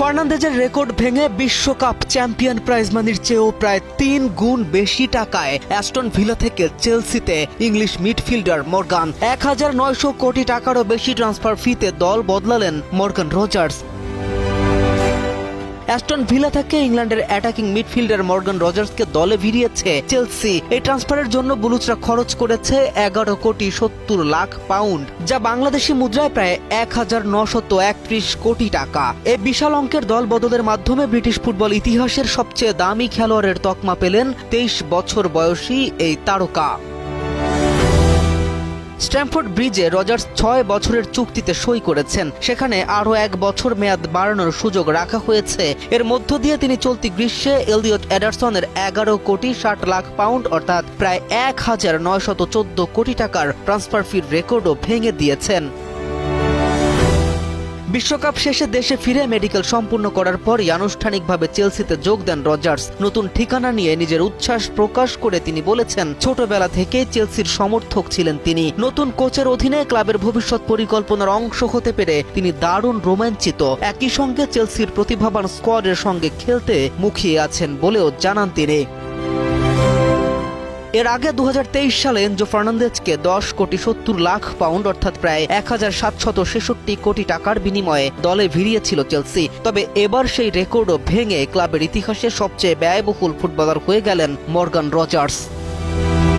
ফার্নান্দেজের record ভেঙে বিশ্বকাপ champion prize মানির চেয়েও প্রায় ৩ গুণ বেশি টাকায় অ্যাস্টন ভিলা থেকে চেলসিতে ইংলিশ মিডফিল্ডার মর্গান ১৯০০ কোটি টাকারও বেশি ট্রান্সফার ফিতে দল বদলালেন মর্গান রজার্স। অ্যাস্টন ভিলা থেকে ইংল্যান্ডের অ্যাটাকিং মিডফিল্ডার মর্গান রজার্সকে দলে ভিড়িয়েছে চেলসি। এই ট্রান্সফারের জন্য বুলুচরা খরচ করেছে ১১,৭০,০০,০০০ পাউন্ড, যা বাংলাদেশি মুদ্রায় প্রায় ১,৯৩১ কোটি টাকা। এই বিশাল অঙ্কের দল বদলের মাধ্যমে ব্রিটিশ ফুটবল ইতিহাসের সবচেয়ে দামি খেলোয়াড়ের তকমা পেলেন ২৩ বছর বয়সী এই তারকা। স্ট্যামফোর্ড ব্রিজে রজার্স ৬ বছরের চুক্তিতে সই করেছেন। সেখানে আরও ১ বছর মেয়াদ বাড়ানোর সুযোগ রাখা হয়েছে। এর মধ্য দিয়ে তিনি চলতি গ্রীষ্মে এলিয়ট এডারসনের ১১,৬০,০০,০০০ পাউন্ড অর্থাৎ প্রায় ১,৯১৪ কোটি টাকার ট্রান্সফার ফির রেকর্ডও ভেঙে দিয়েছেন। বিশ্বকাপ শেষে দেশে ফিরে মেডিকেল সম্পূর্ণ করার পরই আনুষ্ঠানিকভাবে চেলসিতে যোগ দেন রজার্স। নতুন ঠিকানা নিয়ে নিজের উচ্ছ্বাস প্রকাশ করে তিনি বলেছেন, ছোটবেলা থেকে চেলসির সমর্থক ছিলেন তিনি। নতুন কোচের অধীনে ক্লাবের ভবিষ্যৎ পরিকল্পনার অংশ হতে পেরে তিনি দারুণ রোমাঞ্চিত। একই সঙ্গে চেলসির প্রতিভাবান স্কোয়াডের সঙ্গে খেলতে মুখিয়ে আছেন বলেও জানান তিনি। এর আগে ২০২৩ সালে এনজো ফার্নান্দেজকে ১০,৭০,০০,০০০ পাউন্ড অর্থাৎ প্রায় ১,৭৬৬ কোটি টাকার বিনিময়ে দলে ভিড়িয়েছিল চেলসি। তবে এবার সেই রেকর্ডও ভেঙে ক্লাবের ইতিহাসে সবচেয়ে ব্যয়বহুল ফুটবলার হয়ে গেলেন মর্গান রজার্স।